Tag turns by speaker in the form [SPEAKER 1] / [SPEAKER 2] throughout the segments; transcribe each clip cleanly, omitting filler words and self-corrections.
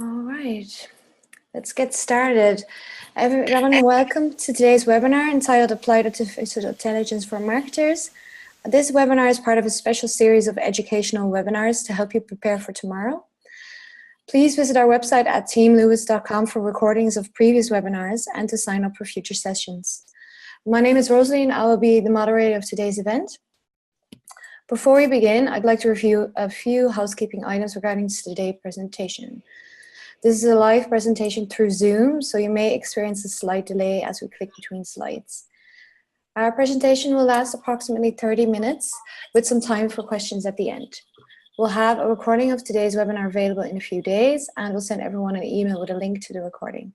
[SPEAKER 1] All right, let's get started. Everyone, welcome to today's webinar entitled Applied Artificial Intelligence for Marketers. This webinar is part of a special series of educational webinars to help you prepare for tomorrow. Please visit our website at teamlewis.com for recordings of previous webinars and to sign up for future sessions. My name is Rosalie and I will be the moderator of today's event. Before we begin, I'd like to review a few housekeeping items regarding today's presentation. This is a live presentation through Zoom, so you may experience a slight delay as we click between slides. Our presentation will last approximately 30 minutes with some time for questions at the end. We'll have a recording of today's webinar available in a few days, and we'll send everyone an email with a link to the recording.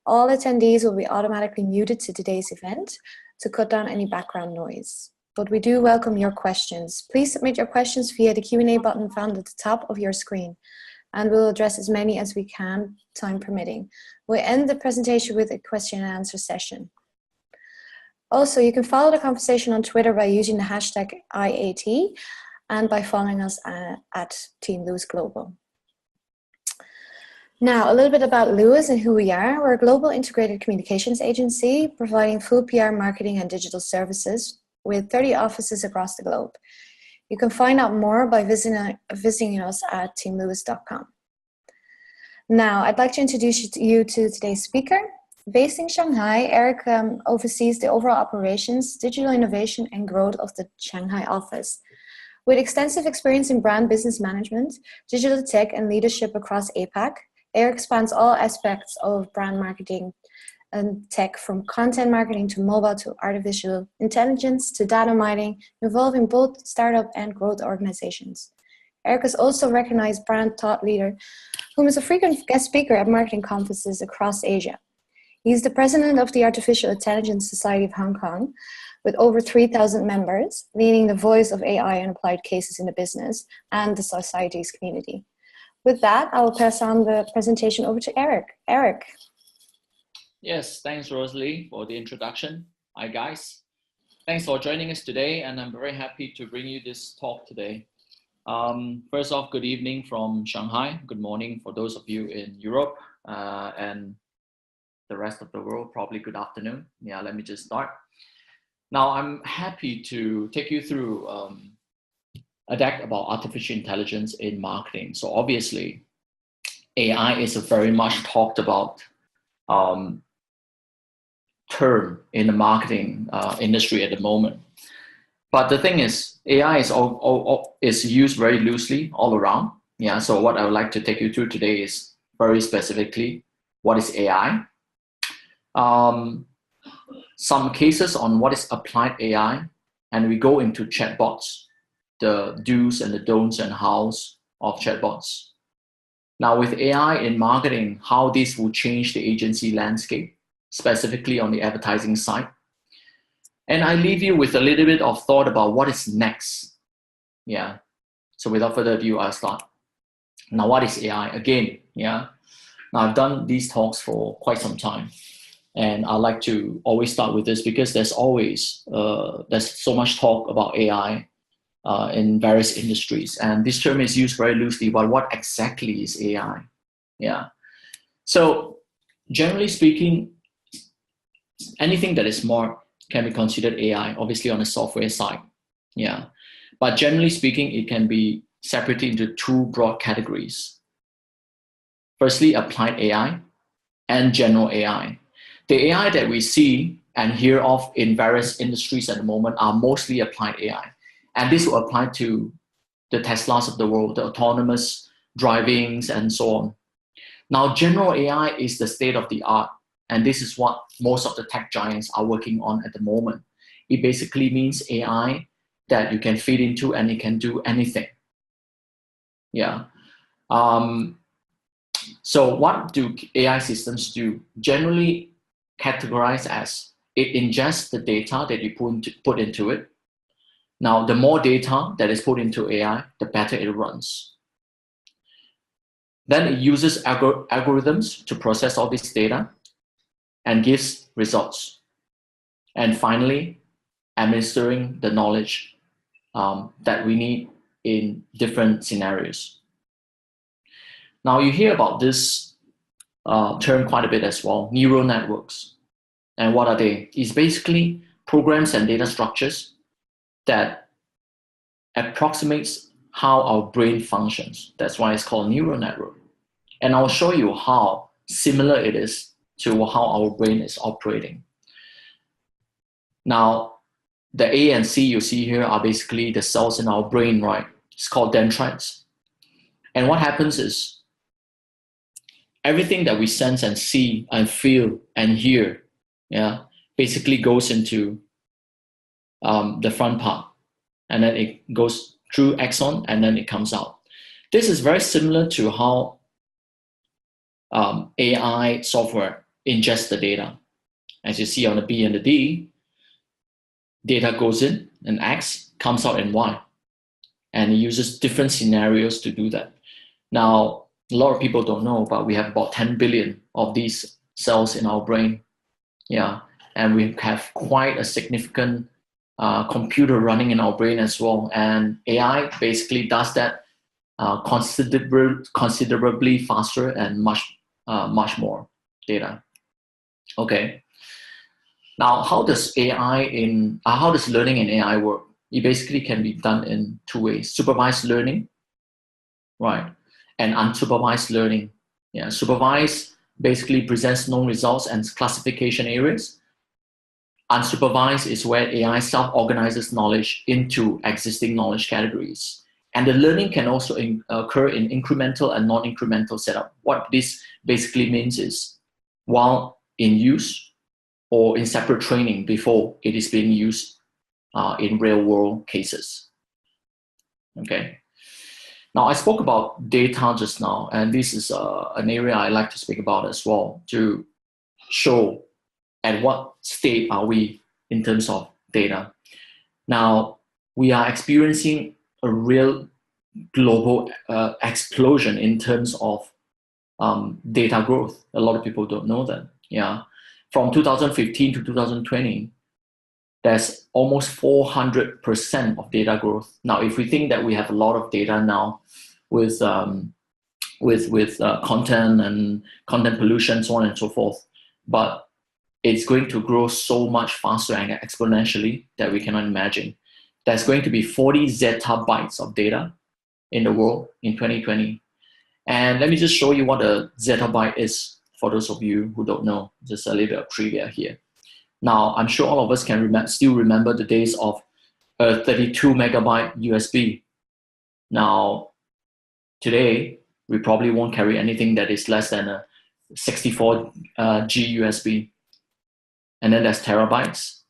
[SPEAKER 1] All attendees will be automatically muted to today's event to cut down any background noise. But we do welcome your questions. Please submit your questions via the Q&A button found at the top of your screen, and we'll address as many as we can, time permitting. We'll end the presentation with a question and answer session. Also, you can follow the conversation on Twitter by using the hashtag IAT and by following us at Team Lewis Global. Now, a little bit about Lewis and who we are. We're a global integrated communications agency providing full PR, marketing, and digital services with 30 offices across the globe. You can find out more by visiting us at teamlewis.com. Now, I'd like to introduce you to today's speaker. Based in Shanghai, Eric oversees the overall operations, digital innovation, and growth of the Shanghai office. With extensive experience in brand business management, digital tech, and leadership across APAC, Eric spans all aspects of brand marketing and tech, from content marketing to mobile to artificial intelligence to data mining, involving both startup and growth organizations. Eric is also a recognized brand thought leader whom is a frequent guest speaker at marketing conferences across Asia. He is the president of the Artificial Intelligence Society of Hong Kong, with over 3,000 members, leading the voice of AI and applied cases in the business and the society's community. With that, I will pass on the presentation over to Eric. Eric.
[SPEAKER 2] Yes, thanks Rosalie for the introduction. Hi guys. Thanks for joining us today, and I'm very happy to bring you this talk today. First off, good evening from Shanghai. Good morning for those of you in Europe, and the rest of the world, probably good afternoon. Yeah, let me just start. Now, I'm happy to take you through a deck about artificial intelligence in marketing. So obviously, AI is a very much talked about term in the marketing industry at the moment. But the thing is, AI is used very loosely all around. Yeah, so what I would like to take you through today is very specifically, what is AI? Some cases on what is applied AI, and we go into chatbots, the do's and the don'ts and hows of chatbots. Now with AI in marketing, how this will change the agency landscape, specifically on the advertising side. And I leave you with a little bit of thought about what is next. Yeah, so without further ado, I'll start. Now, what is AI? Again, yeah. Now I've done these talks for quite some time, and I like to always start with this because there's always, there's so much talk about AI in various industries. And this term is used very loosely, but what exactly is AI? Yeah. So generally speaking, anything that is smart can be considered AI, obviously on the software side. Yeah. But generally speaking, it can be separated into two broad categories. Firstly, applied AI and general AI. The AI that we see and hear of in various industries at the moment are mostly applied AI. And this will apply to the Teslas of the world, the autonomous drivings and so on. Now, general AI is the state of the art. And this is what most of the tech giants are working on at the moment. It basically means AI that you can feed into and it can do anything. Yeah. So what do AI systems do? Generally categorized as it ingests the data that you put into it. Now, the more data that is put into AI, the better it runs. Then it uses algorithms to process all this data and gives results. And finally, administering the knowledge that we need in different scenarios. Now you hear about this term quite a bit as well, neural networks. And what are they? It's basically programs and data structures that approximates how our brain functions. That's why it's called neural network. And I'll show you how similar it is to how our brain is operating. Now, the A and C you see here are basically the cells in our brain, right? It's called dendrites. And what happens is everything that we sense and see and feel and hear, basically goes into the front part, and then it goes through axon, and then it comes out. This is very similar to how AI software ingests the data. As you see on the B and the D, data goes in in X, comes out in Y, and it uses different scenarios to do that. Now, a lot of people don't know, but we have about 10 billion of these cells in our brain. And we have quite a significant computer running in our brain as well. And AI basically does that considerably faster and much more data. Okay. Now, how does learning in AI work? It basically can be done in two ways: supervised learning, right, and unsupervised learning. Supervised basically presents known results and classification areas. Unsupervised is where AI self-organizes knowledge into existing knowledge categories. And the learning can also occur in incremental and non-incremental setup. What this basically means is, while in use or in separate training before it is being used in real-world cases. Okay. Now, I spoke about data just now, and this is an area I like to speak about as well, to show at what state are we in terms of data. Now, we are experiencing a real global explosion in terms of data growth. A lot of people don't know that. From 2015 to 2020, there's almost 400% of data growth. Now, if we think that we have a lot of data now with content and content pollution, so on and so forth, but it's going to grow so much faster and exponentially that we cannot imagine. There's going to be 40 zettabytes of data in the world in 2020. And let me just show you what a zettabyte is for those of you who don't know. Just a little bit of trivia here. Now, I'm sure all of us can still remember the days of a 32 megabyte USB. Now, today, we probably won't carry anything that is less than a 64 G USB. And then there's terabytes,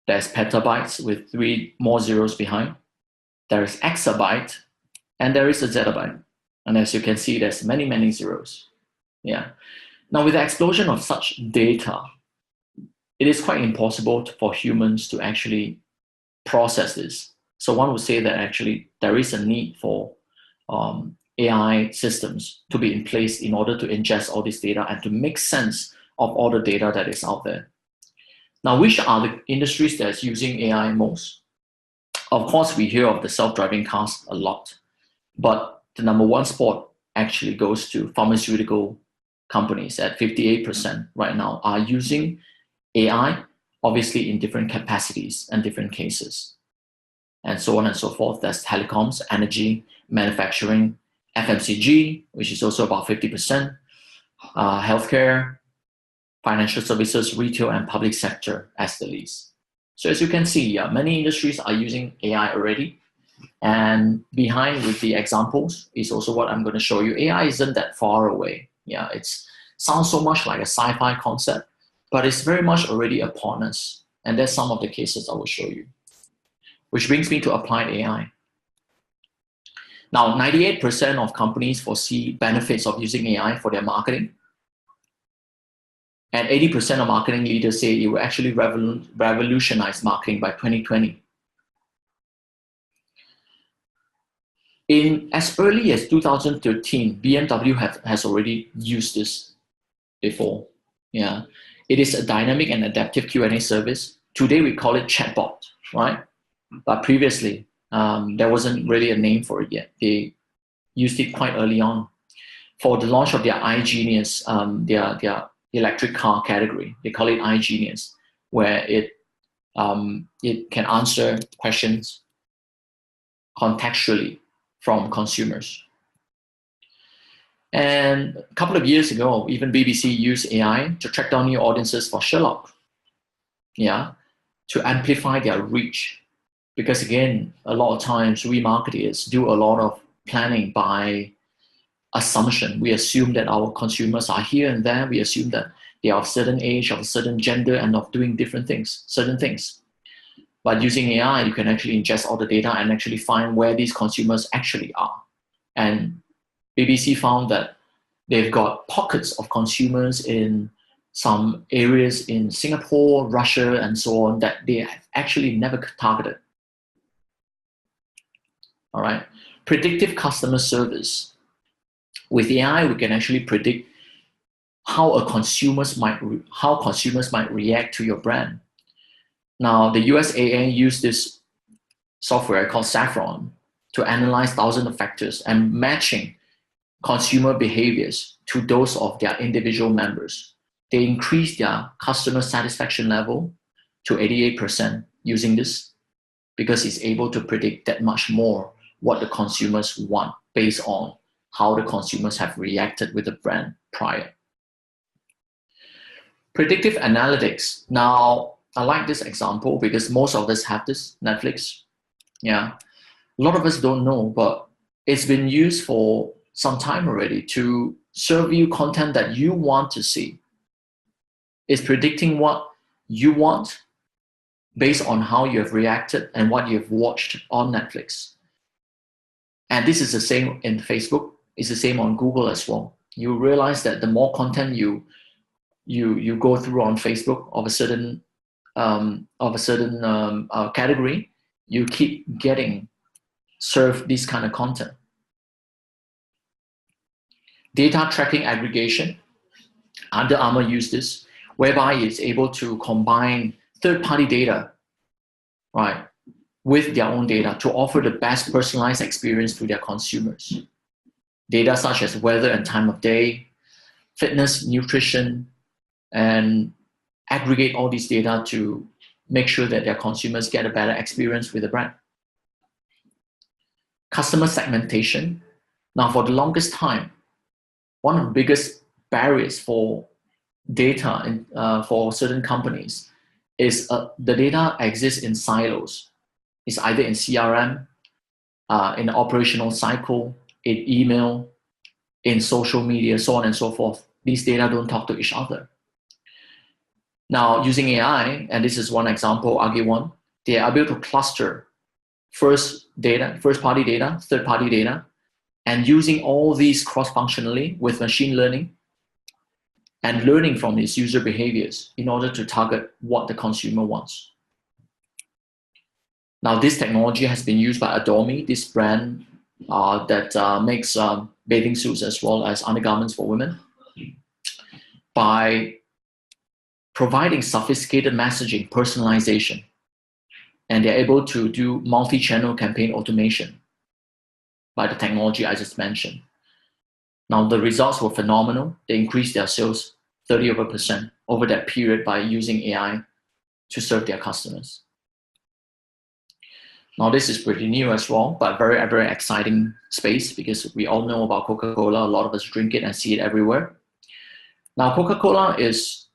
[SPEAKER 2] there's petabytes with 3 more zeros behind, there is exabyte, and there is a zettabyte. And as you can see, there's many, many zeros. Now, with the explosion of such data, it is quite impossible for humans to actually process this. So one would say that actually there is a need for AI systems to be in place in order to ingest all this data and to make sense of all the data that is out there. Now, which are the industries that's using AI most? Of course, we hear of the self-driving cars a lot, but the number one spot actually goes to pharmaceutical companies at 58% right now are using AI, obviously in different capacities and different cases, and so on and so forth. That's telecoms, energy, manufacturing, FMCG, which is also about 50%, healthcare, financial services, retail, and public sector as the least. So as you can see, many industries are using AI already. And behind with the examples is also what I'm going to show you. AI isn't that far away. It sounds so much like a sci-fi concept, but it's very much already upon us. And there's some of the cases I will show you. Which brings me to applied AI. Now, 98% of companies foresee benefits of using AI for their marketing. And 80% of marketing leaders say it will actually revolutionize marketing by 2020. In as early as 2013, BMW has already used this before. It is a dynamic and adaptive Q&A service. Today we call it Chatbot, right? But previously, there wasn't really a name for it yet. They used it quite early on. for the launch of their iGenius, their electric car category. They call it iGenius, where it can answer questions contextually from consumers. And a couple of years ago, even BBC used AI to track down new audiences for Sherlock, yeah, to amplify their reach. Because again, a lot of times we marketers do a lot of planning by assumption. We assume that our consumers are here and there. We assume that they are of a certain age, of a certain gender, and of doing different things, certain things. But using AI, you can actually ingest all the data and actually find where these consumers actually are. And BBC found that they've got pockets of consumers in some areas in Singapore, Russia, and so on that they have actually never targeted. All right, predictive customer service. With AI, we can actually predict how consumers might react to your brand. Now, the USAA used this software called Saffron to analyze thousands of factors and matching consumer behaviors to those of their individual members. They increased their customer satisfaction level to 88% using this, because it's able to predict that much more what the consumers want based on how the consumers have reacted with the brand prior. Predictive analytics. Now, I like this example because most of us have this, Netflix. Yeah, a lot of us don't know, but it's been used for some time already to serve you content that you want to see. It's predicting what you want based on how you have reacted and what you've watched on Netflix. And this is the same in Facebook. It's the same on Google as well. You realize that the more content you go through on Facebook of a certain category, you keep getting served this kind of content. Data tracking aggregation. Under Armour used this, whereby it's able to combine third-party data, right, with their own data to offer the best personalized experience to their consumers. Data such as weather and time of day, fitness, nutrition, and aggregate all these data to make sure that their consumers get a better experience with the brand. Customer segmentation. Now, for the longest time, one of the biggest barriers for data for certain companies is the data exists in silos. It's either in CRM, in the operational cycle, in email, in social media, so on and so forth. These data don't talk to each other. Now, using AI, and this is one example, ArgueOne, they are able to cluster first-party data, third-party data, and using all these cross-functionally with machine learning and learning from its user behaviors in order to target what the consumer wants. Now, this technology has been used by Adore Me, this brand that makes bathing suits as well as undergarments for women, by providing sophisticated messaging, personalization, and they're able to do multi-channel campaign automation by the technology I just mentioned. Now, the results were phenomenal. They increased their sales 30% over that period by using AI to serve their customers. Now, this is pretty new as well, but very, very exciting space because we all know about Coca-Cola. A lot of us drink it and see it everywhere. Now, Coca-Cola is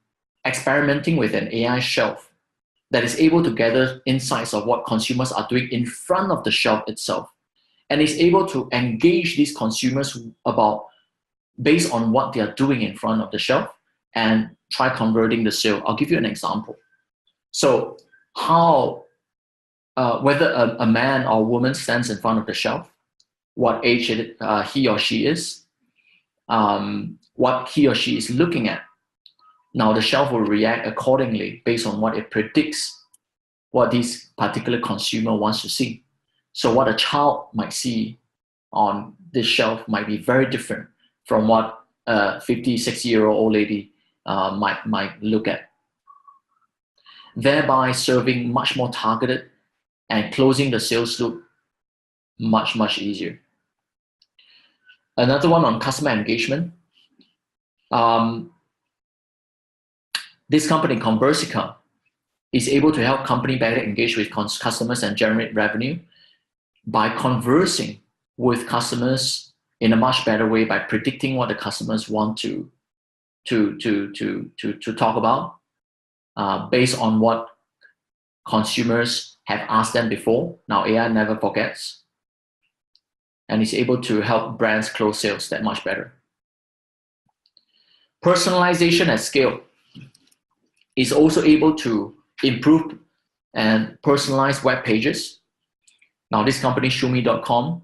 [SPEAKER 2] experimenting with an AI shelf that is able to gather insights of what consumers are doing in front of the shelf itself, and is able to engage these consumers based on what they are doing in front of the shelf and try converting the sale. I'll give you an example. So whether a man or woman stands in front of the shelf, what age he or she is, what he or she is looking at. Now the shelf will react accordingly based on what it predicts what this particular consumer wants to see. So what a child might see on this shelf might be very different from what a 50, 60-year-old lady might look at, thereby serving much more targeted and closing the sales loop much, much easier. Another one on customer engagement. This company, Conversica, is able to help company better engage with customers and generate revenue by conversing with customers in a much better way, by predicting what the customers want to talk about based on what consumers have asked them before. Now AI never forgets, and is able to help brands close sales that much better. Personalization at scale is also able to improve and personalize web pages. Now this company, Shumi.com,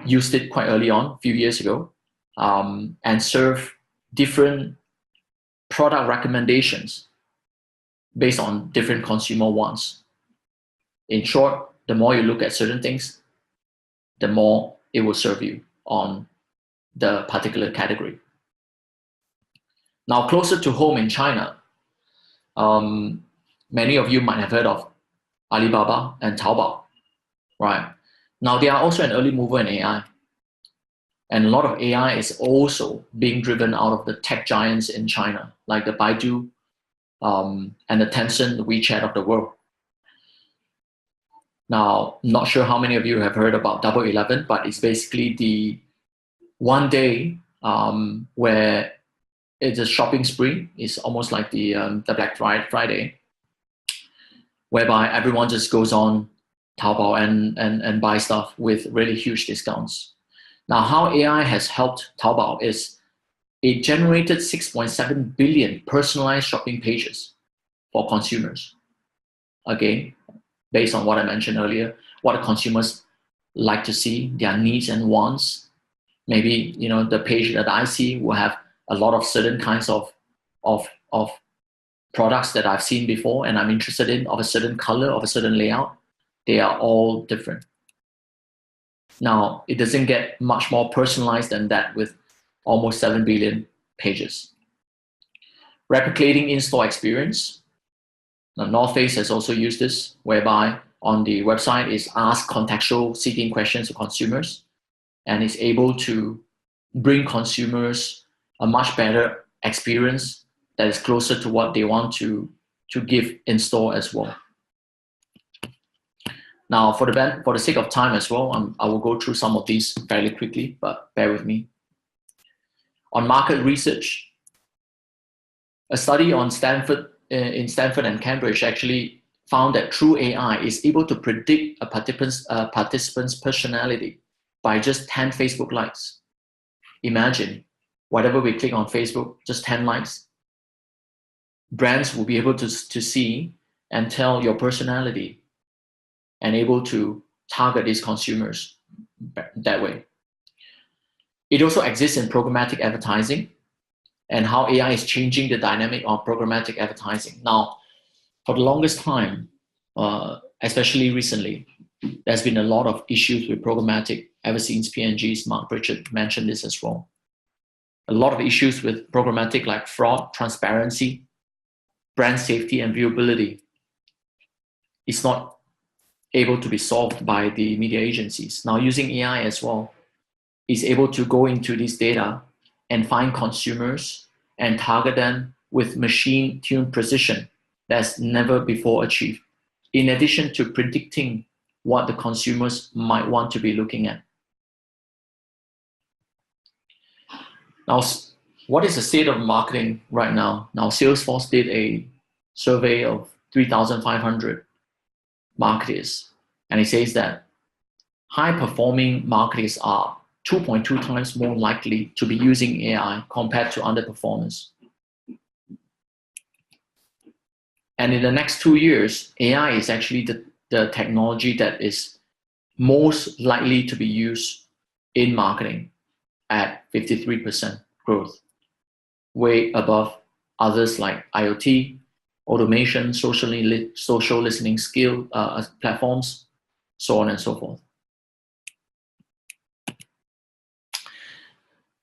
[SPEAKER 2] used it quite early on, a few years ago, and serve different product recommendations based on different consumer wants. In short, the more you look at certain things, the more it will serve you on the particular category. Now, closer to home in China, many of you might have heard of Alibaba and Taobao, right? Now, they are also an early mover in AI. And a lot of AI is also being driven out of the tech giants in China, like the Baidu and the Tencent, the WeChat of the world. Now, not sure how many of you have heard about Double 11, but it's basically the one day where it's a shopping spree. It's almost like the Black Friday, whereby everyone just goes on Taobao and buy stuff with really huge discounts. Now, how AI has helped Taobao is it generated 6.7 billion personalized shopping pages for consumers. Again, based on what I mentioned earlier, what the consumers like to see, their needs and wants. Maybe the page that I see will have a lot of certain kinds of products that I've seen before and I'm interested in, of a certain color, of a certain layout. They are all different. Now, it doesn't get much more personalized than that with almost 7 billion pages. Replicating in-store experience. Now, North Face has also used this, whereby on the website is ask contextual seeking questions to consumers and is able to bring consumers a much better experience that is closer to what they want to give in store as well. Now, for the sake of time as well, I will go through some of these fairly quickly, but bear with me. On market research, a study on Stanford and Cambridge actually found that true AI is able to predict a participant's personality by just 10 Facebook likes. Imagine, whatever we click on Facebook, just 10 likes. Brands will be able to see and tell your personality and able to target these consumers that way. It also exists in programmatic advertising and how AI is changing the dynamic of programmatic advertising. Now, for the longest time, especially recently, there's been a lot of issues with programmatic ever since P&G's Mark Pritchard mentioned this as well. A lot of issues with programmatic like fraud, transparency, brand safety, and viewability. It's not able to be solved by the media agencies. Now, using AI as well, is able to go into this data and find consumers and target them with machine-tuned precision that's never before achieved, in addition to predicting what the consumers might want to be looking at. Now, what is the state of marketing right now? Now, Salesforce did a survey of 3,500 marketers, and it says that high-performing marketers are 2.2 times more likely to be using AI compared to underperformers. And in the next 2 years, AI is actually the technology that is most likely to be used in marketing at 53% growth, way above others like IoT, automation, social listening skill platforms, so on and so forth.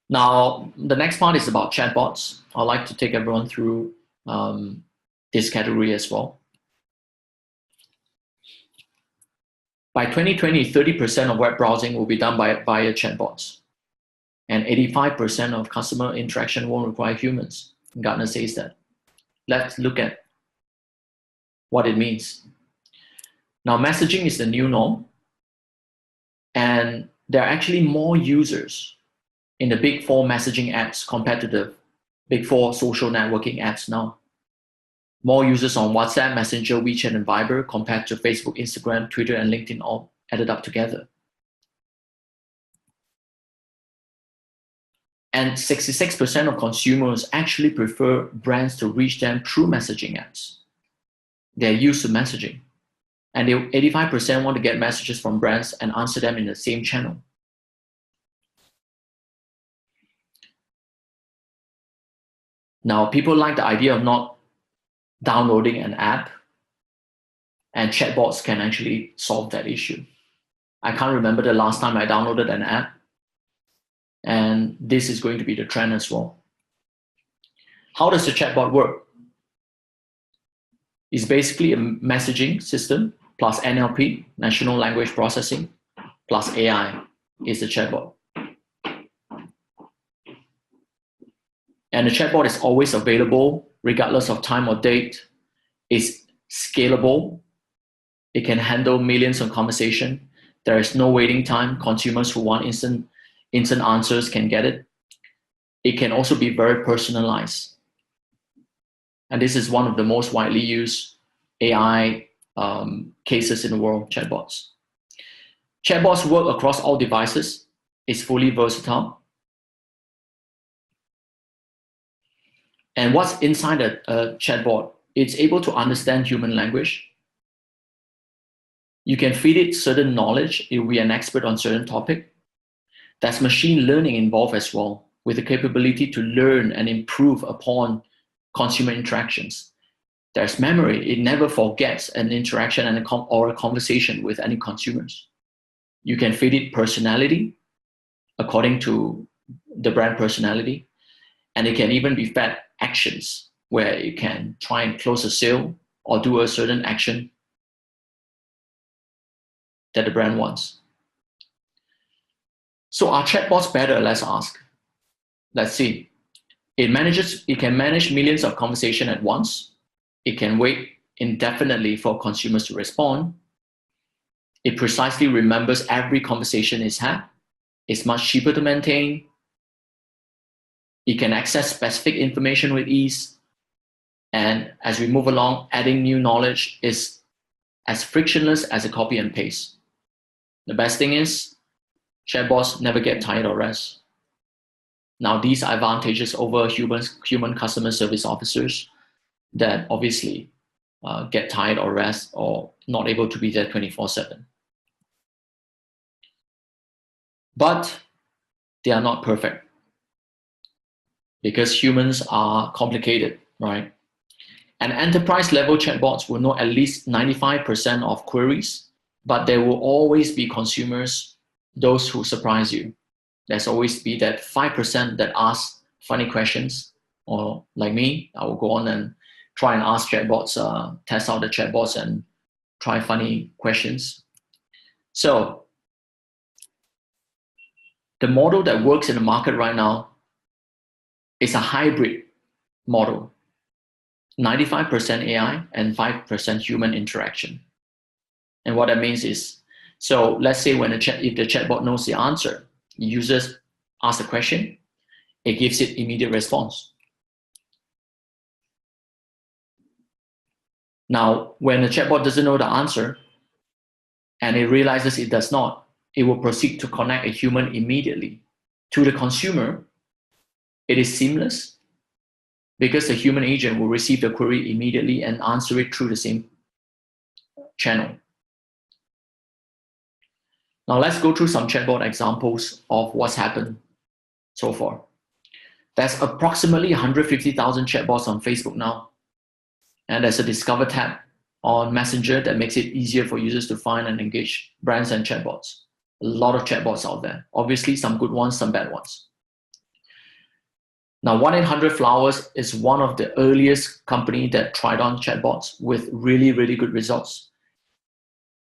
[SPEAKER 2] Now, the next part is about chatbots. I'd like to take everyone through this category as well. By 2020, 30% of web browsing will be done via chatbots. and 85% of customer interaction won't require humans. Gartner says that. Let's look at what it means. Now, messaging is the new norm, and there are actually more users in the big four messaging apps compared to the big four social networking apps now. More users on WhatsApp, Messenger, WeChat, and Viber compared to Facebook, Instagram, Twitter, and LinkedIn all added up together. And 66% of consumers actually prefer brands to reach them through messaging apps. They're used to messaging. And 85% want to get messages from brands and answer them in the same channel. Now, people like the idea of not downloading an app, and chatbots can actually solve that issue. I can't remember the last time I downloaded an app, and this is going to be the trend as well. How does the chatbot work? It's basically a messaging system plus NLP, natural language processing, plus AI is the chatbot. And the chatbot is always available, regardless of time or date. It's scalable. It can handle millions of conversations. There is no waiting time. Consumers who want instant answers can get it. It can also be very personalized. And this is one of the most widely used AI cases in the world, chatbots. Chatbots work across all devices. It's fully versatile. And what's inside a chatbot? It's able to understand human language. You can feed it certain knowledge. It will be an expert on certain topic. There's machine learning involved as well, with the capability to learn and improve upon consumer interactions. There's memory. It never forgets an interaction and or a conversation with any consumers. You can feed it personality according to the brand personality. And it can even be fed actions where you can try and close a sale or do a certain action that the brand wants. So are chatbots better? Let's ask. Let's see. It can manage millions of conversations at once. It can wait indefinitely for consumers to respond. It precisely remembers every conversation it's had. It's much cheaper to maintain. It can access specific information with ease. And as we move along, adding new knowledge is as frictionless as a copy and paste. The best thing is, chatbots never get tired or rest. Now, these are advantages over human customer service officers that obviously get tired or rest or not able to be there 24/7. But they are not perfect because humans are complicated, right? And enterprise level chatbots will know at least 95% of queries, but there will always be consumers, those who surprise you. There's always be that 5% that ask funny questions, or like me, I will go on and try and ask chatbots, test out the chatbots and try funny questions. So the model that works in the market right now is a hybrid model, 95% AI and 5% human interaction. And what that means is, so let's say if the chatbot knows the answer, users ask a question, it gives it immediate response. Now, when the chatbot doesn't know the answer and it realizes it does not, it will proceed to connect a human immediately. To the consumer, it is seamless because the human agent will receive the query immediately and answer it through the same channel. Now let's go through some chatbot examples of what's happened so far. There's approximately 150,000 chatbots on Facebook now. And there's a Discover tab on Messenger that makes it easier for users to find and engage brands and chatbots. A lot of chatbots out there. Obviously, some good ones, some bad ones. Now, 1-800-Flowers is one of the earliest company that tried on chatbots with really, really good results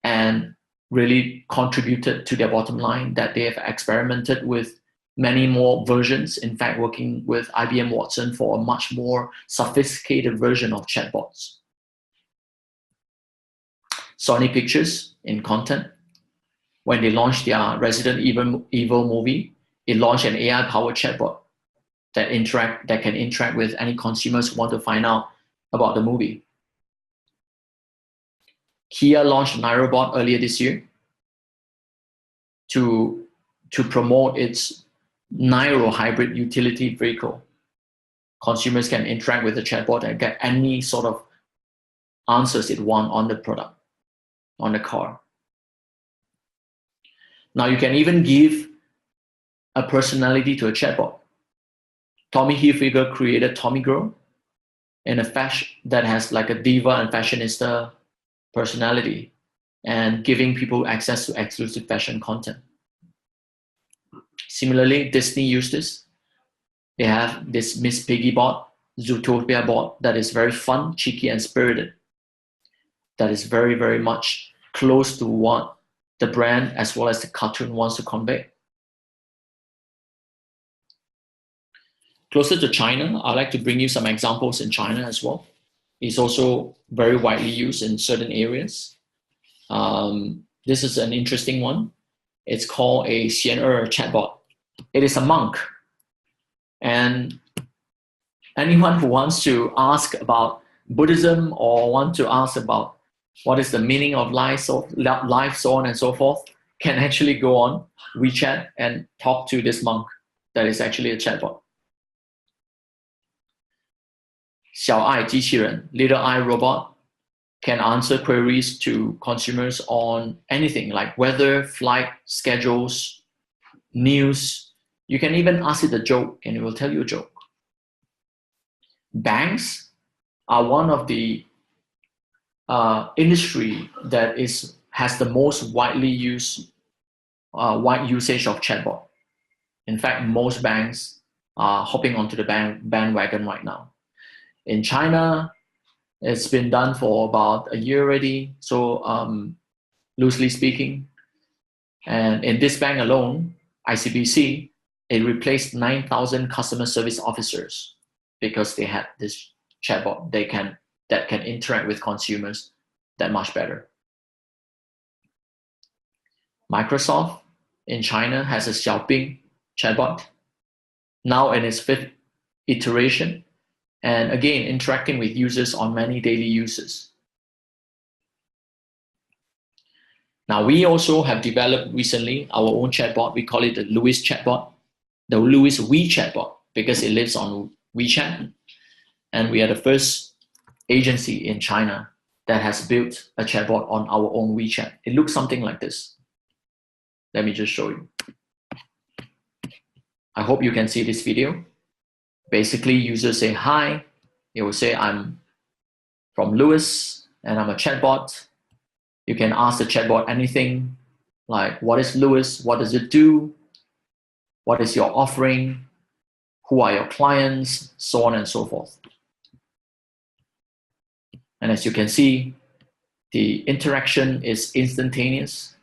[SPEAKER 2] and really contributed to their bottom line, that they have experimented with many more versions, in fact, working with IBM Watson for a much more sophisticated version of chatbots. Sony Pictures in content, when they launched their Resident Evil movie, it launched an AI-powered chatbot that can interact with any consumers who want to find out about the movie. Kia launched NairoBot earlier this year to promote its Nairo hybrid utility vehicle. Consumers can interact with the chatbot and get any sort of answers it wants on the product, on the car. Now you can even give a personality to a chatbot. Tommy Hilfiger created Tommy Girl in a fashion that has like a diva and fashionista personality, and giving people access to exclusive fashion content. Similarly, Disney used this. They have this Miss Piggy bot, Zootopia bot, that is very fun, cheeky, and spirited. That is very, very much close to what the brand as well as the cartoon wants to convey. Closer to China, I'd like to bring you some examples in China as well. It's also very widely used in certain areas. This is an interesting one. It's called a Xian'er chatbot. It is a monk. And anyone who wants to ask about Buddhism or want to ask about what is the meaning of life, so on and so forth, can actually go on WeChat and talk to this monk that is actually a chatbot. 小爱机器人, Little Eye Robot, can answer queries to consumers on anything like weather, flight, schedules, news. You can even ask it a joke and it will tell you a joke. Banks are one of the industry that has the most widely used, wide usage of chatbot. In fact, most banks are hopping onto the bandwagon right now. In China, it's been done for about a year already, so loosely speaking. And in this bank alone, ICBC, it replaced 9,000 customer service officers because they had this chatbot that can interact with consumers that much better. Microsoft in China has a Xiaoping chatbot, now in its 5th iteration, and again, interacting with users on many daily uses. Now, we also have developed recently our own chatbot. We call it the Louis chatbot, the Louis wechat-bot, because it lives on WeChat. And we are the first agency in China that has built a chatbot on our own WeChat. It looks something like this. Let me just show you. I hope you can see this video. Basically, users say hi. It will say, I'm from Louis and I'm a chatbot. You can ask the chatbot anything like, what is Louis? What does it do? What is your offering? Who are your clients? So on and so forth. And as you can see, the interaction is instantaneous.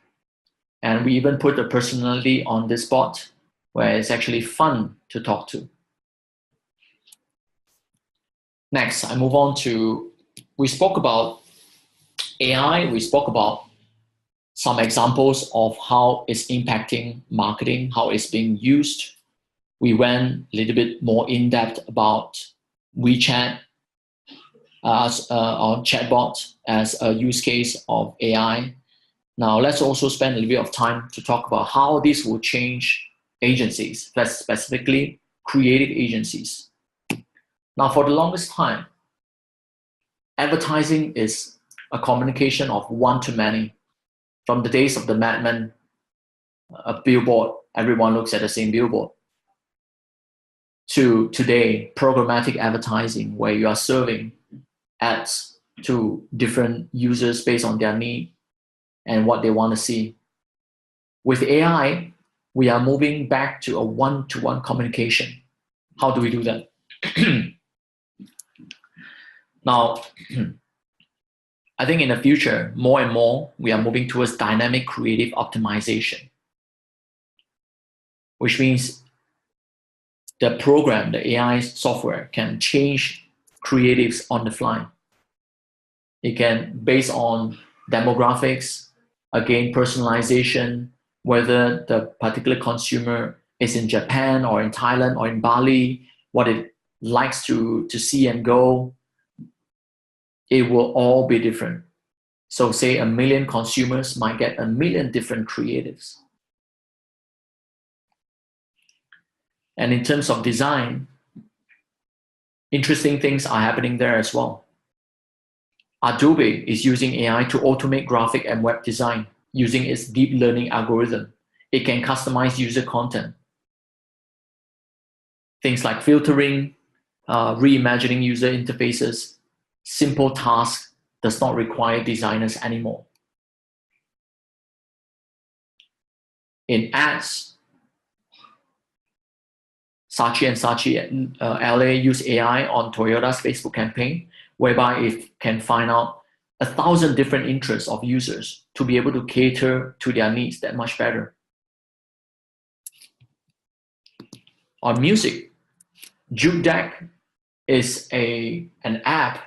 [SPEAKER 2] And we even put a personality on this bot where it's actually fun to talk to. Next, I move on to, we spoke about AI, we spoke about some examples of how it's impacting marketing, how it's being used. We went a little bit more in depth about WeChat as or chatbot as a use case of AI. Now let's also spend a little bit of time to talk about how this will change agencies, specifically creative agencies. Now, for the longest time, advertising is a communication of one-to-many. From the days of the Mad Men, a billboard, everyone looks at the same billboard, to today, programmatic advertising, where you are serving ads to different users based on their need and what they want to see. With AI, we are moving back to a one-to-one communication. How do we do that? Now, I think in the future, more and more, we are moving towards dynamic creative optimization, which means the program, the AI software, can change creatives on the fly. It can, based on demographics, again, personalization, whether the particular consumer is in Japan or in Thailand or in Bali, what it likes to see and go, it will all be different. So say 1 million consumers might get 1 million different creatives. And in terms of design, interesting things are happening there as well. Adobe is using AI to automate graphic and web design using its deep learning algorithm. It can customize user content. Things like filtering, reimagining user interfaces, simple tasks does not require designers anymore. In ads, Saatchi & Saatchi LA use AI on Toyota's Facebook campaign, whereby it can find out 1,000 different interests of users to be able to cater to their needs that much better. On music, Juke Deck is an app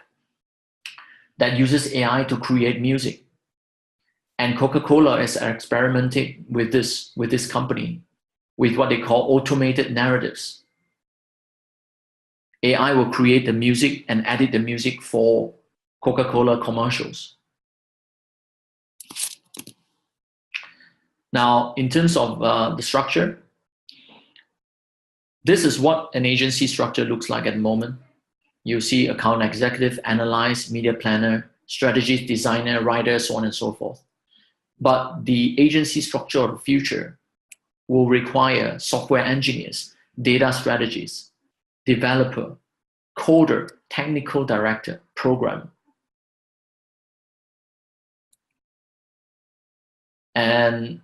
[SPEAKER 2] that uses AI to create music. And Coca-Cola is experimenting with this company with what they call automated narratives. AI will create the music and edit the music for Coca-Cola commercials. Now, in terms of the structure, this is what an agency structure looks like at the moment. You see account executive, analyst, media planner, strategist, designer, writer, so on and so forth. But the agency structure of the future will require software engineers, data strategists, developer, coder, technical director, programmer. And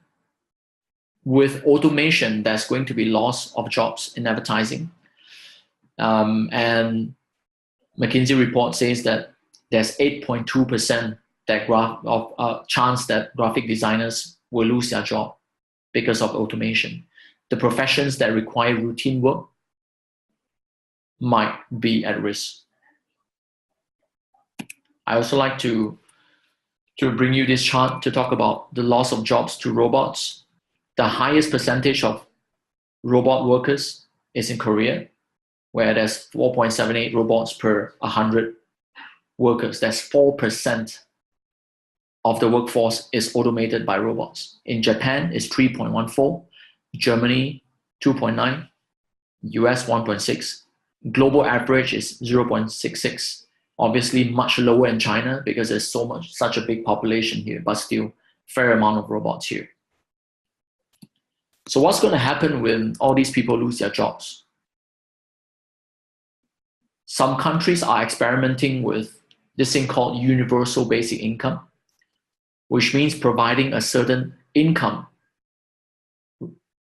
[SPEAKER 2] with automation, there's going to be loss of jobs in advertising. And McKinsey report says that there's 8.2% chance that graphic designers will lose their job because of automation. The professions that require routine work might be at risk. I also like to bring you this chart to talk about the loss of jobs to robots. The highest percentage of robot workers is in Korea, where there's 4.78 robots per 100 workers. That's 4% of the workforce is automated by robots. In Japan, it's 3.14, Germany 2.9, US 1.6. Global average is 0.66. Obviously much lower in China because there's such a big population here, but still fair amount of robots here. So what's going to happen when all these people lose their jobs? Some countries are experimenting with this thing called universal basic income, which means providing a certain income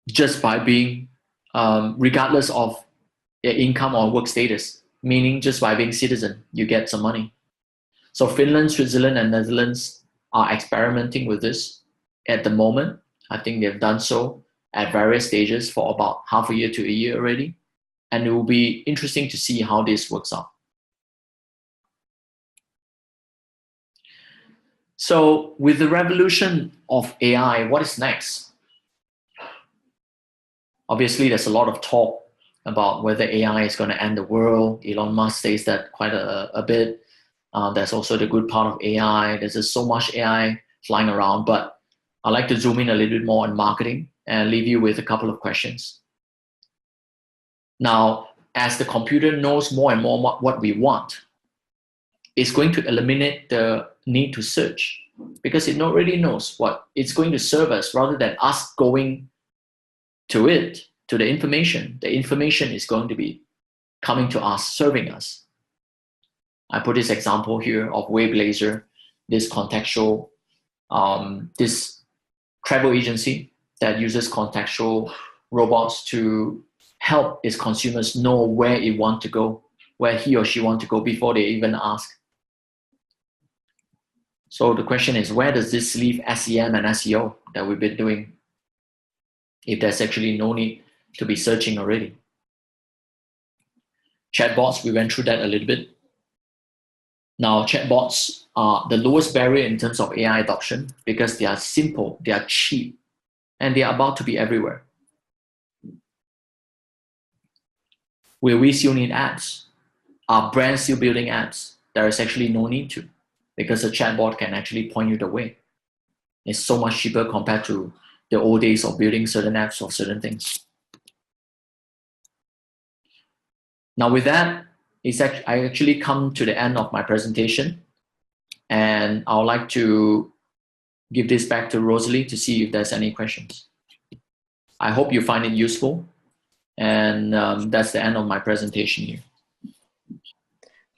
[SPEAKER 2] just by being, regardless of their income or work status, meaning just by being citizen, you get some money. So Finland, Switzerland, and Netherlands are experimenting with this at the moment. I think they've done so at various stages for about half a year to a year already. And it will be interesting to see how this works out. So with the revolution of AI, what is next? Obviously, there's a lot of talk about whether AI is going to end the world. Elon Musk says that quite a bit. There's also the good part of AI. There's just so much AI flying around, but I'd like to zoom in a little bit more on marketing and leave you with a couple of questions. Now, as the computer knows more and more what we want, it's going to eliminate the need to search because it already knows what it's going to serve us rather than us going to it, to the information. The information is going to be coming to us, serving us. I put this example here of Wavelaser, this contextual, this travel agency that uses contextual robots to help its consumers know where it wants to go, where he or she wants to go before they even ask. So the question is, where does this leave SEM and SEO that we've been doing if there's actually no need to be searching already? Chatbots, we went through that a little bit. Now, chatbots are the lowest barrier in terms of AI adoption because they are simple, they are cheap, and they are about to be everywhere. Will we still need apps? Are brands still building apps? There is actually no need to, because a chatbot can actually point you the way. It's so much cheaper compared to the old days of building certain apps or certain things. Now with that, I actually come to the end of my presentation, and I would like to give this back to Rosalie to see if there's any questions. I hope you find it useful, and that's the end of my presentation here.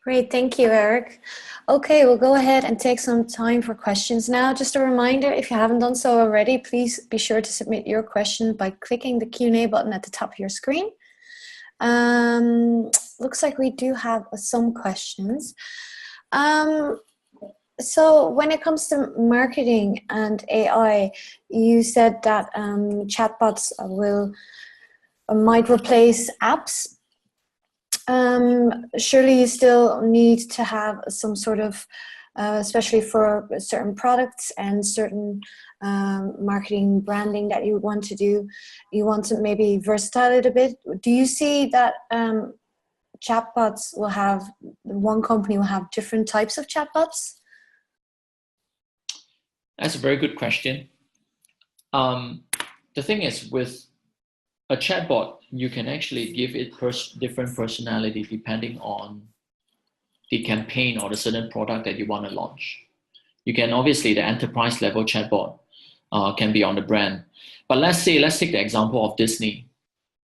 [SPEAKER 1] Great, thank you, Eric. Okay, we'll go ahead and take some time for questions now. Just a reminder, if you haven't done so already, please be sure to submit your question by clicking the Q&A button at the top of your screen. Looks like we do have some questions. So when it comes to marketing and AI, you said that chatbots might replace apps. Surely you still need to have some sort of, especially for certain products and certain marketing branding that you want to do, you want to maybe versatile it a bit. Do you see that chatbots will have, one company will have different types of chatbots?
[SPEAKER 2] That's a very good question. The thing is, with a chatbot, you can actually give it different personality depending on the campaign or the certain product that you want to launch. You can obviously, the enterprise level chatbot can be on the brand. But let's take the example of Disney.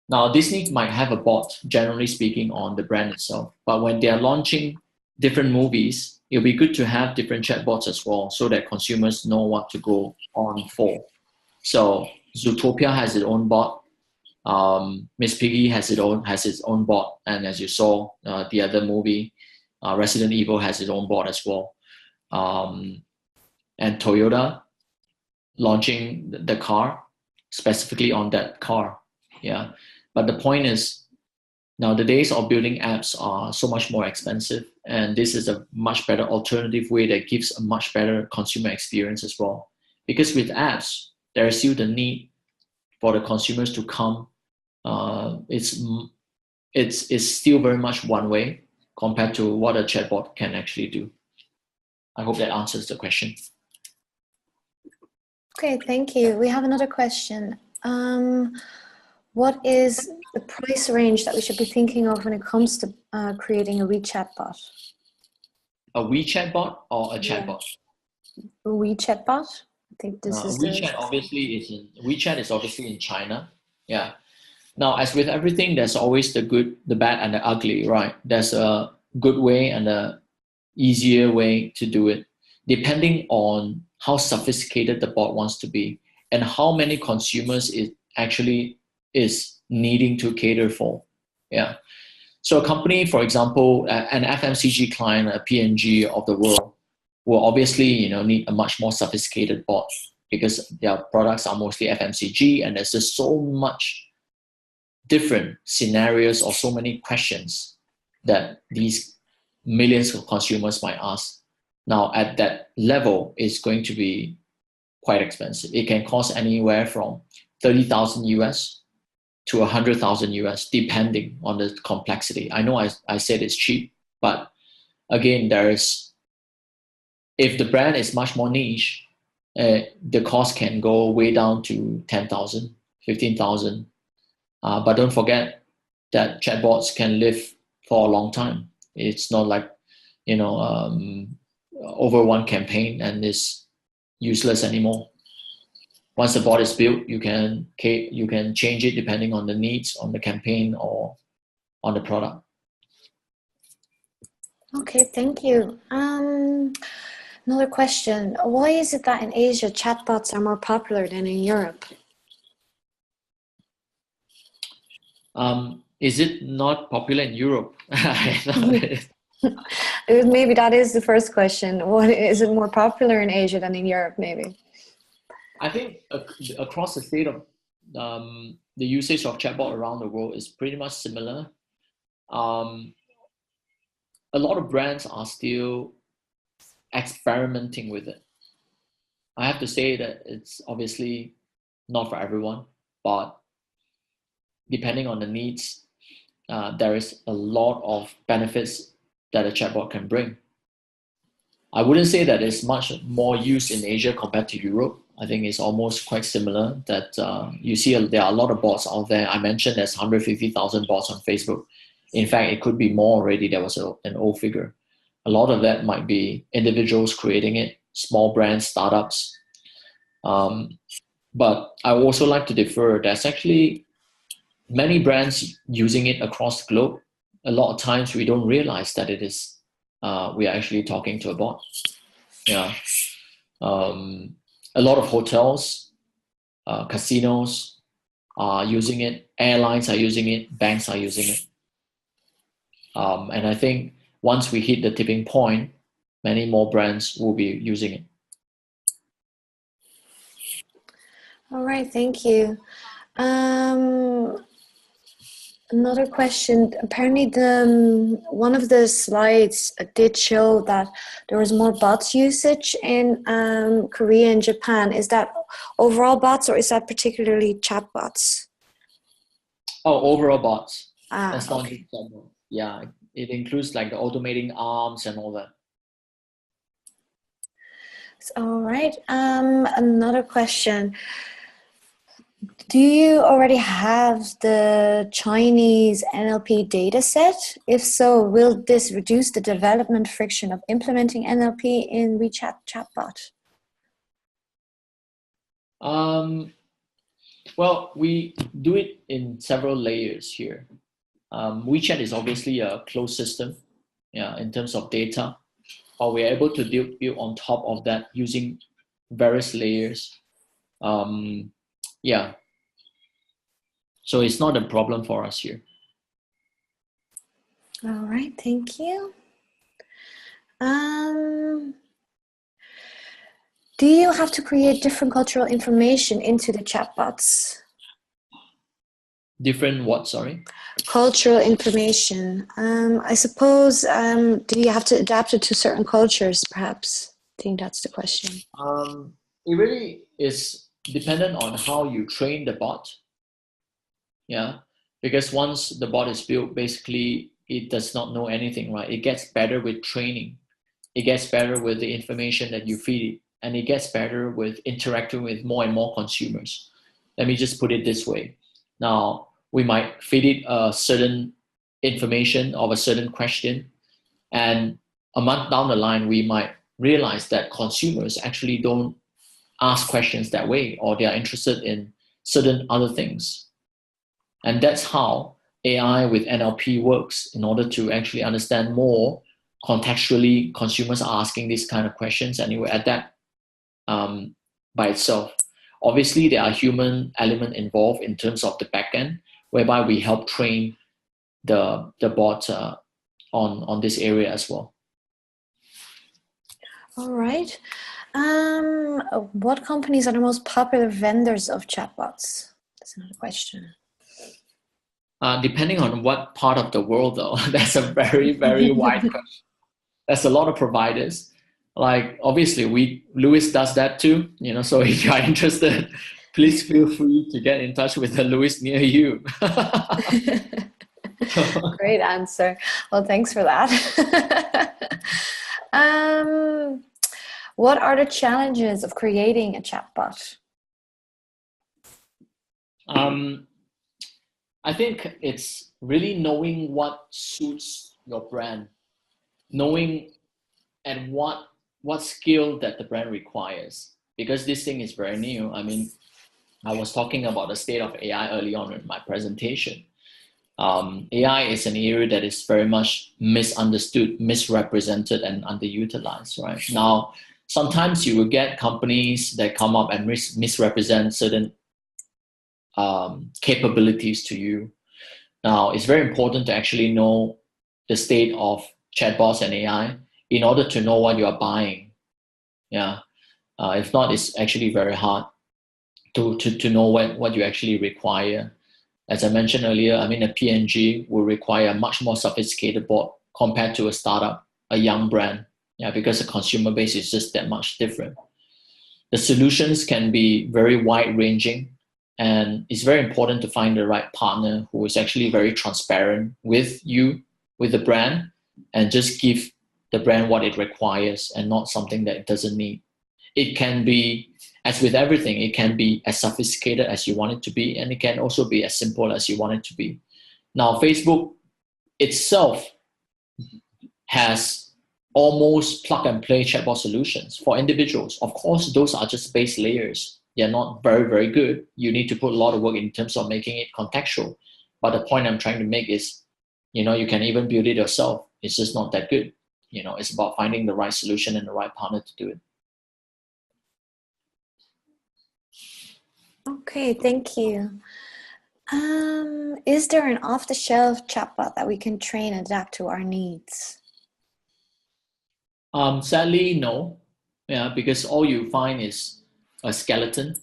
[SPEAKER 2] Now, Disney might have a bot, generally speaking, on the brand itself. But when they are launching different movies, it'll be good to have different chatbots as well so that consumers know what to go on for. So Zootopia has its own bot. Miss Piggy has its own bot, and as you saw, the other movie, Resident Evil, has its own bot as well. And Toyota launching the car specifically on that car. Yeah, but the point is, now the days of building apps are so much more expensive, and this is a much better alternative way that gives a much better consumer experience as well. Because with apps, there is still the need for the consumers to come. It's still very much one way compared to what a chatbot can actually do. I hope that answers the question.
[SPEAKER 1] Okay, thank you. We have another question. What is the price range that we should be thinking of when it comes to creating a WeChat bot?
[SPEAKER 2] A WeChat bot or a chatbot?
[SPEAKER 1] A WeChat bot? I think this is
[SPEAKER 2] WeChat WeChat is obviously in China. Yeah. Now, as with everything, there's always the good, the bad, and the ugly, right? There's a good way and a easier way to do it, depending on how sophisticated the bot wants to be and how many consumers it actually is needing to cater for. Yeah. So a company, for example, an FMCG client, a P&G of the world, will obviously need a much more sophisticated bot because their products are mostly FMCG, and there's just so much different scenarios or so many questions that these millions of consumers might ask. Now, at that level, it's going to be quite expensive. It can cost anywhere from 30,000 US to 100,000 US, depending on the complexity. I know I said it's cheap, but again, if the brand is much more niche, the cost can go way down to 10,000, 15,000. But don't forget that chatbots can live for a long time. It's not like, over one campaign and is useless anymore. Once the bot is built, you can change it depending on the needs on the campaign or on the product.
[SPEAKER 1] Okay, thank you. Another question. Why is it that in Asia, chatbots are more popular than in Europe?
[SPEAKER 2] Is it not popular in Europe?
[SPEAKER 1] Maybe that is the first question. What is it more popular in Asia than in Europe, maybe?
[SPEAKER 2] I think across the state of the usage of chatbot around the world is pretty much similar. a lot of brands are still experimenting with it. I have to say that it's obviously not for everyone, but depending on the needs, there is a lot of benefits that a chatbot can bring. I wouldn't say that it's much more used in Asia compared to Europe. I think it's almost quite similar that you see there are a lot of bots out there. I mentioned there's 150,000 bots on Facebook. In fact, it could be more already. There was an old figure. A lot of that might be individuals creating it, small brands, startups. But I also like to defer. There's actually many brands using it across the globe. A lot of times we don't realize that it is we are actually talking to a bot. Yeah. A lot of hotels, casinos are using it, airlines are using it, banks are using it. And I think once we hit the tipping point, many more brands will be using it.
[SPEAKER 1] All right, thank you. Another question. Apparently, one of the slides did show that there was more bots usage in Korea and Japan. Is that overall bots, or is that particularly chatbots?
[SPEAKER 2] Oh, overall bots.
[SPEAKER 1] That's
[SPEAKER 2] not just chatbot. Yeah, it includes like the automating arms and all that.
[SPEAKER 1] All right. Another question. Do you already have the Chinese NLP data set? If so, will this reduce the development friction of implementing NLP in WeChat chatbot?
[SPEAKER 2] Well, we do it in several layers here. WeChat is obviously a closed system, yeah, in terms of data, but we're able to build on top of that using various layers. Yeah. So it's not a problem for us here.
[SPEAKER 1] All right, thank you. Do you have to create different cultural information into the chatbots?
[SPEAKER 2] Different what, sorry?
[SPEAKER 1] Cultural information. I suppose, do you have to adapt it to certain cultures, perhaps? I think that's the question.
[SPEAKER 2] It really is dependent on how you train the bot. Yeah, because once the bot is built, basically it does not know anything, right? It gets better with training. It gets better with the information that you feed it, and it gets better with interacting with more and more consumers. Let me just put it this way. Now, we might feed it a certain information of a certain question, and a month down the line, we might realize that consumers actually don't ask questions that way, or they are interested in certain other things. And that's how AI with NLP works, in order to actually understand more contextually consumers are asking these kind of questions, and it will adapt by itself. Obviously, there are human element involved in terms of the backend, whereby we help train the bot on this area as well.
[SPEAKER 1] All right. What companies are the most popular vendors of chatbots? That's another question.
[SPEAKER 2] Depending on what part of the world, though, that's a very, very wide question. There's a lot of providers. Like, obviously, Lewis does that too. So if you are interested, please feel free to get in touch with the Lewis near you.
[SPEAKER 1] Great answer. Well, thanks for that. What are the challenges of creating a chatbot?
[SPEAKER 2] I think it's really knowing what suits your brand, knowing at what skill that the brand requires, because this thing is very new. I mean, I was talking about the state of AI early on in my presentation. AI is an area that is very much misunderstood, misrepresented, and underutilized, right? Now, sometimes you will get companies that come up and misrepresent certain capabilities to you. Now, it's very important to actually know the state of chatbots and AI in order to know what you are buying. Yeah. If not, it's actually very hard to know what you actually require. As I mentioned earlier, I mean, a PNG will require a much more sophisticated bot compared to a startup, a young brand, yeah, because the consumer base is just that much different. The solutions can be very wide-ranging, and it's very important to find the right partner who is actually very transparent with you, with the brand, and just give the brand what it requires and not something that it doesn't need. It can be, as with everything, it can be as sophisticated as you want it to be, and it can also be as simple as you want it to be. Now, Facebook itself has almost plug-and-play chatbot solutions for individuals. Of course, those are just base layers. They're not very, very good. You need to put a lot of work in terms of making it contextual. But the point I'm trying to make is, you can even build it yourself. It's just not that good. It's about finding the right solution and the right partner to do it.
[SPEAKER 1] Okay, thank you. Is there an off-the-shelf chatbot that we can train and adapt to our needs?
[SPEAKER 2] Sadly, no. Yeah, because all you find is a skeleton,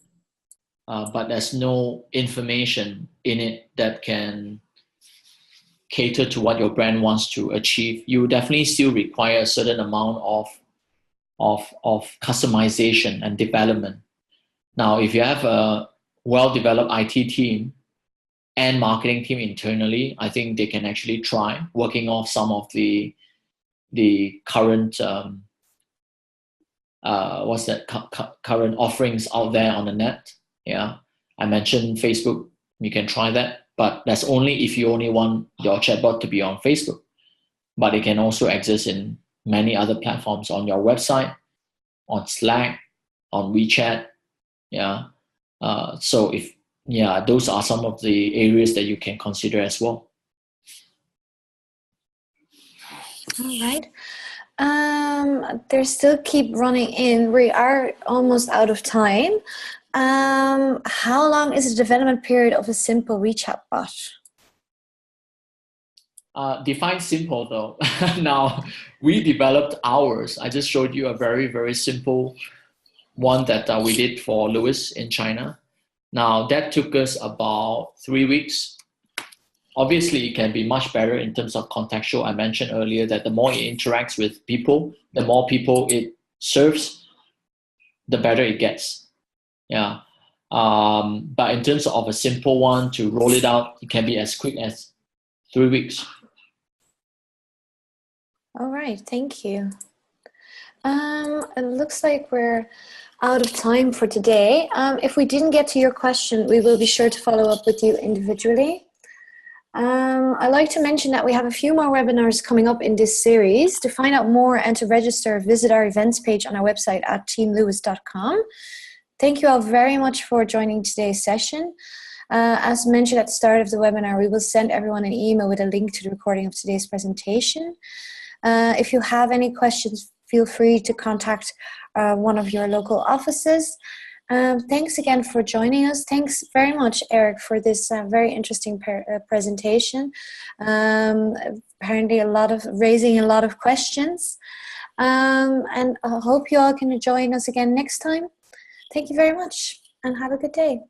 [SPEAKER 2] but there's no information in it that can cater to what your brand wants to achieve. You definitely still require a certain amount of customization and development. Now, if you have a well-developed IT team and marketing team internally, I think they can actually try working off some of the current current offerings out there on the net. Yeah, I mentioned Facebook. You can try that, but that's only if you only want your chatbot to be on Facebook. But it can also exist in many other platforms, on your website, on Slack, on WeChat. Yeah. Those are some of the areas that you can consider as well.
[SPEAKER 1] All right. They still keep running in. We are almost out of time. How long is the development period of a simple WeChat bot?
[SPEAKER 2] Define simple though. Now, we developed ours. I just showed you a very, very simple one that we did for Louis in China. Now, that took us about 3 weeks. Obviously, it can be much better in terms of contextual. I mentioned earlier that the more it interacts with people, the more people it serves, the better it gets. Yeah. But in terms of a simple one to roll it out, it can be as quick as 3 weeks.
[SPEAKER 1] All right, thank you. It looks like we're out of time for today. If we didn't get to your question, we will be sure to follow up with you individually. I'd like to mention that we have a few more webinars coming up in this series. To find out more and to register, visit our events page on our website at teamlewis.com. Thank you all very much for joining today's session. As mentioned at the start of the webinar, we will send everyone an email with a link to the recording of today's presentation. If you have any questions, feel free to contact one of your local offices. Thanks again for joining us. Thanks very much, Eric, for this very interesting presentation. Apparently raising a lot of questions. And I hope you all can join us again next time. Thank you very much and have a good day.